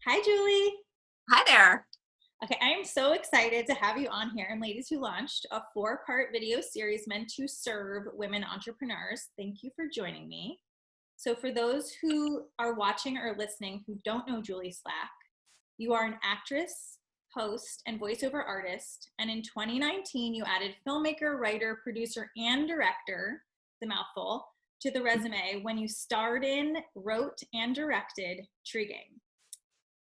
Hi, Julie. Hi there. Okay, I am so excited to have you on here. And Ladies Who launched a 4-part video series meant to serve women entrepreneurs. Thank you for joining me. So, for those who are watching or listening who don't know Julie Slack, you are an actress, host, and voiceover artist. And in 2019, you added filmmaker, writer, producer, and director, the mouthful, to the resume when you starred in, wrote, and directed Tree Gang.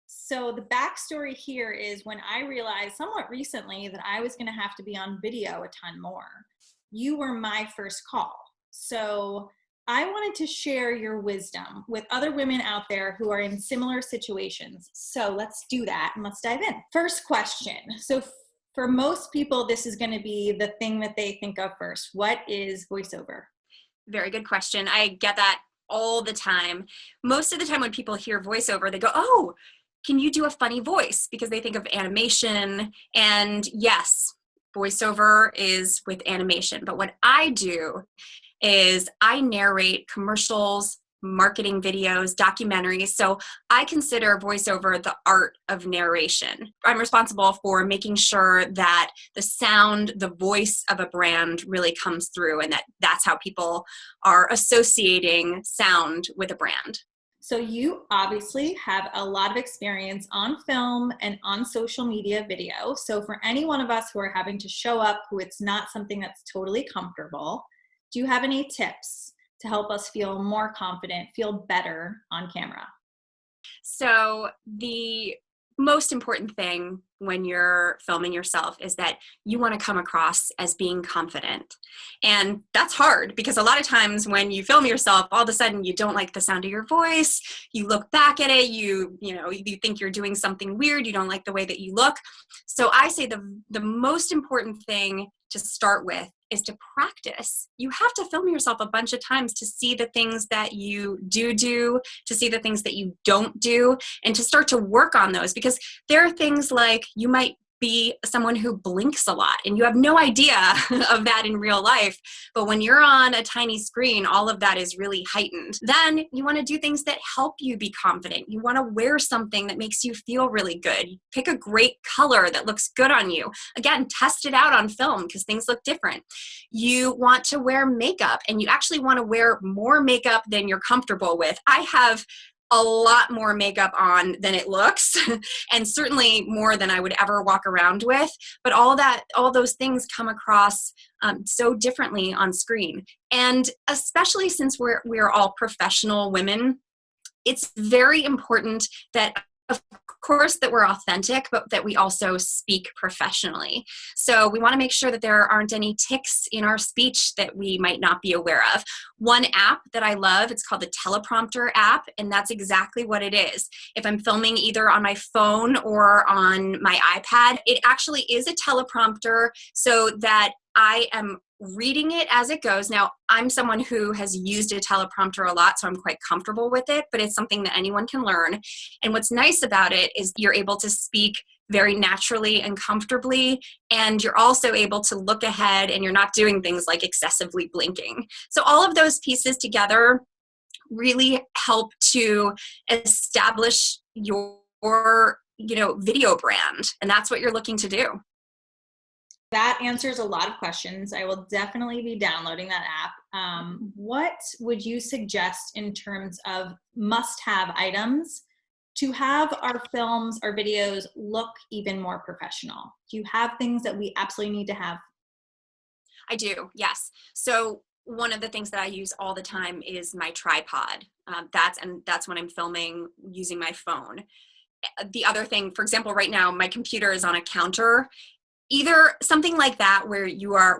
So the backstory here is when I realized somewhat recently that I was going to have to be on video a ton more, you were my first call. So I wanted to share your wisdom with other women out there who are in similar situations. So let's do that and let's dive in. First question. So for most people, this is going to be the thing that they think of first. What is voiceover? Very good question. I get that all the time. Most of the time when people hear voiceover, they go, oh, can you do a funny voice? Because they think of animation. And yes, voiceover is with animation. But what I do is I narrate commercials, marketing videos, documentaries. So I consider voiceover the art of narration. I'm responsible for making sure that the sound, the voice of a brand really comes through, and that's how people are associating sound with a brand. So you obviously have a lot of experience on film and on social media video. So for any one of us who are having to show up, who it's not something that's totally comfortable, do you have any tips to help us feel more confident, feel better on camera? So the most important thing when you're filming yourself is that you want to come across as being confident. And that's hard because a lot of times when you film yourself, all of a sudden you don't like the sound of your voice. You look back at it, you think you're doing something weird. You don't like the way that you look. So I say the most important thing to start with is to practice. You have to film yourself a bunch of times to see the things that you do, to see the things that you don't do, and to start to work on those, because there are things like you might be someone who blinks a lot and you have no idea of that in real life. But when you're on a tiny screen, all of that is really heightened. Then you want to do things that help you be confident. You want to wear something that makes you feel really good. Pick a great color that looks good on you. Again, test it out on film because things look different. You want to wear makeup, and you actually want to wear more makeup than you're comfortable with. I have a lot more makeup on than it looks, and certainly more than I would ever walk around with. But all those things come across so differently on screen. And especially since we're all professional women, it's very important that, of course, that we're authentic, but that we also speak professionally. So we want to make sure that there aren't any tics in our speech that we might not be aware of. One app that I love, it's called the Teleprompter app, and that's exactly what it is. If I'm filming either on my phone or on my iPad, it actually is a teleprompter so that I am reading it as it goes. Now, I'm someone who has used a teleprompter a lot, so I'm quite comfortable with it, but it's something that anyone can learn. And what's nice about it is you're able to speak very naturally and comfortably, and you're also able to look ahead, and you're not doing things like excessively blinking. So all of those pieces together really help to establish your video brand, and that's what you're looking to do. That answers a lot of questions. I will definitely be downloading that app. What would you suggest in terms of must-have items to have our films, our videos look even more professional? Do you have things that we absolutely need to have? I do, yes. So one of the things that I use all the time is my tripod. That's when I'm filming using my phone. The other thing, for example, right now my computer is on a counter. Either something like that where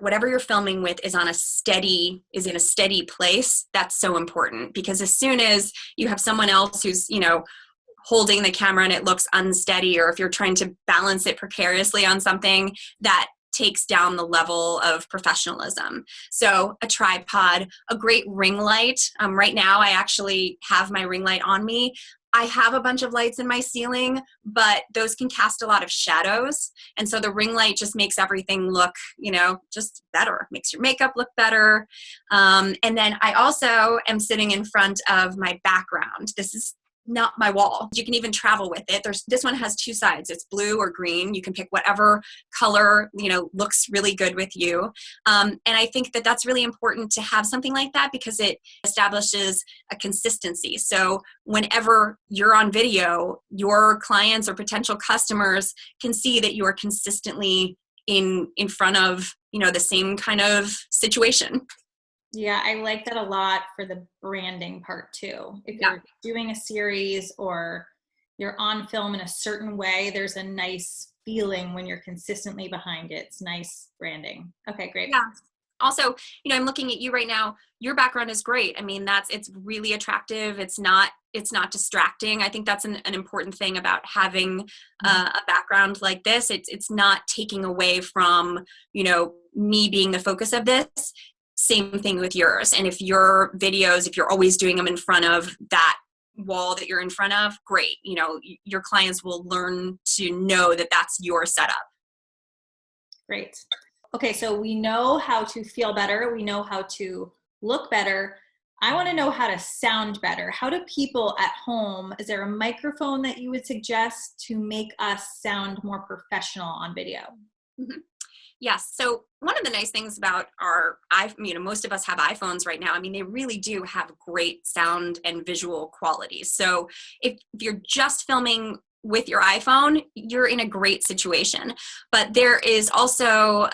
whatever you're filming with is in a steady place. That's so important, because as soon as you have someone else who's holding the camera and it looks unsteady, or if you're trying to balance it precariously on something, that takes down the level of professionalism. So a tripod, a great ring light. Right now I actually have my ring light on me. I have a bunch of lights in my ceiling, but those can cast a lot of shadows. And so the ring light just makes everything look, just better, makes your makeup look better. And then I also am sitting in front of my background. This is not my wall. You can even travel with it. This one has two sides. It's blue or green. You can pick whatever color, looks really good with you. And I think that that's really important to have something like that because it establishes a consistency. So whenever you're on video, your clients or potential customers can see that you are consistently in front of, the same kind of situation. Yeah, I like that a lot for the branding part too. If you're doing a series or you're on film in a certain way, there's a nice feeling when you're consistently behind it. It's nice branding. Okay, great. Yeah. Also, I'm looking at you right now. Your background is great. I mean, it's really attractive. It's not distracting. I think that's an important thing about having a background like this. It's not taking away from, me being the focus of this. Same thing with yours. And if your videos, if you're always doing them in front of that wall that you're in front of, great. Your clients will learn to know that that's your setup. Great. Okay, so we know how to feel better. We know how to look better. I want to know how to sound better. How do people at home, is there a microphone that you would suggest to make us sound more professional on video? Mm-hmm. Yes. So one of the nice things about most of us have iPhones right now. I mean, they really do have great sound and visual quality. So if you're just filming with your iPhone, you're in a great situation. But there is also,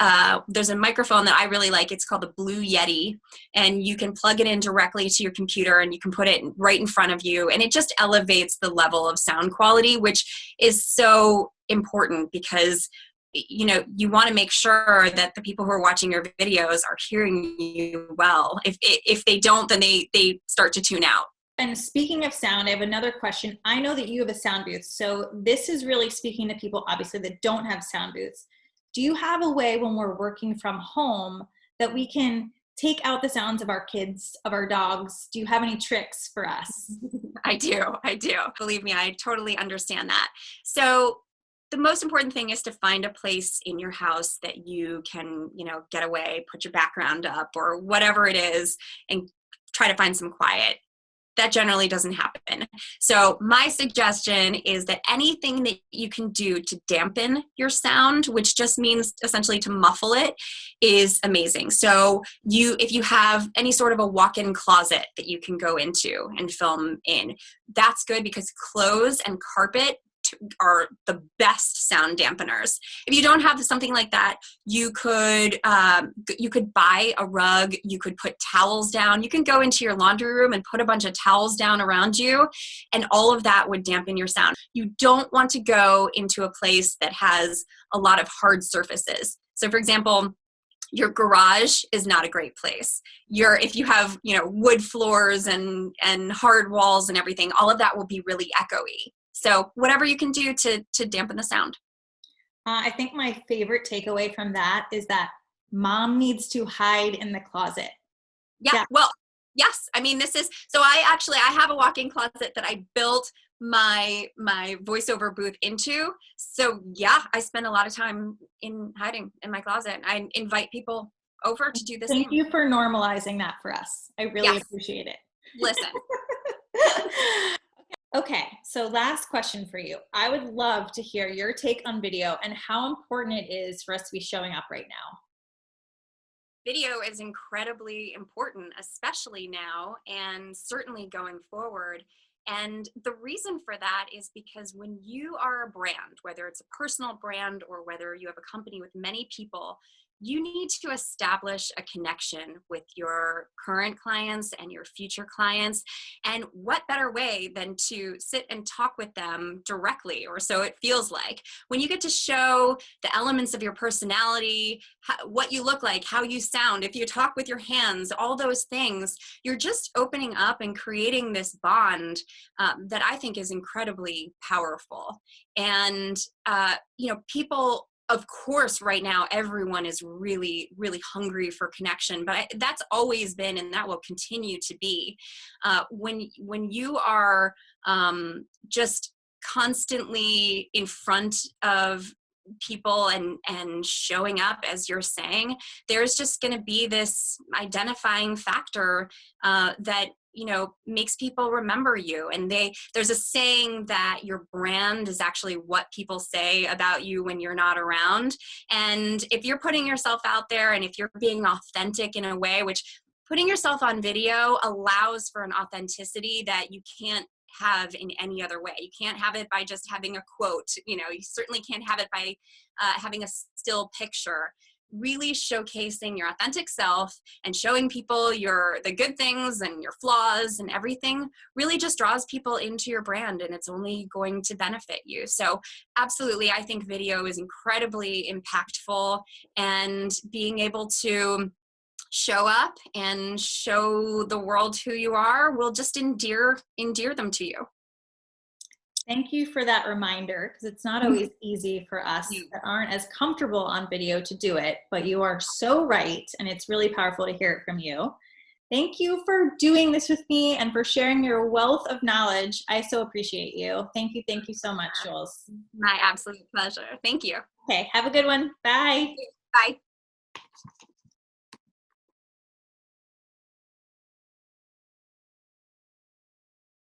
there's a microphone that I really like. It's called the Blue Yeti, and you can plug it in directly to your computer and you can put it right in front of you. And it just elevates the level of sound quality, which is so important because you want to make sure that the people who are watching your videos are hearing you well. If they don't, then they start to tune out. And speaking of sound, I have another question. I know that you have a sound booth. So this is really speaking to people, obviously, that don't have sound booths. Do you have a way when we're working from home that we can take out the sounds of our kids, of our dogs? Do you have any tricks for us? I do. Believe me, I totally understand that. So the most important thing is to find a place in your house that you can, get away, put your background up or whatever it is and try to find some quiet. That generally doesn't happen. So my suggestion is that anything that you can do to dampen your sound, which just means essentially to muffle it, is amazing. So if you have any sort of a walk-in closet that you can go into and film in, that's good because clothes and carpet are the best sound dampeners. If you don't have something like that, you could buy a rug, you could put towels down, you can go into your laundry room and put a bunch of towels down around you, and all of that would dampen your sound. You don't want to go into a place that has a lot of hard surfaces. So for example, your garage is not a great place. If you have, wood floors and hard walls and everything, all of that will be really echoey. So whatever you can do to dampen the sound. I think my favorite takeaway from that is that mom needs to hide in the closet. Yeah. Well, yes. I mean, I have a walk-in closet that I built my voiceover booth into. So yeah, I spend a lot of time in hiding in my closet. I invite people over to do the same. Thank you for normalizing that for us. I really appreciate it. Listen. Okay, so last question for you. I would love to hear your take on video and how important it is for us to be showing up right now. Video is incredibly important, especially now and certainly going forward. And the reason for that is because when you are a brand, whether it's a personal brand or whether you have a company with many people, you need to establish a connection with your current clients and your future clients. And what better way than to sit and talk with them directly, or so it feels like. When you get to show the elements of your personality, what you look like, how you sound, if you talk with your hands, all those things, you're just opening up and creating this bond that I think is incredibly powerful. And, people, of course, right now, everyone is really, really hungry for connection, but that's always been, and that will continue to be. When you are just constantly in front of people and showing up as you're saying, there's just going to be this identifying factor that makes people remember you. And there's a saying that your brand is actually what people say about you when you're not around. And if you're putting yourself out there and if you're being authentic in a way, which putting yourself on video allows for an authenticity that you can't have in any other way. You can't have it by just having a quote. You certainly can't have it by having a still picture. Really showcasing your authentic self and showing people the good things and your flaws and everything really just draws people into your brand, and it's only going to benefit you. So absolutely, I think video is incredibly impactful, and being able to show up and show the world who you are will just endear them to you. Thank you for that reminder, because it's not always easy for us that aren't as comfortable on video to do it, but you are so right, and it's really powerful to hear it from you. Thank you for doing this with me and for sharing your wealth of knowledge. I so appreciate you. Thank you so much, Jules. My absolute pleasure. Thank you. Okay, have a good one. Bye. Bye.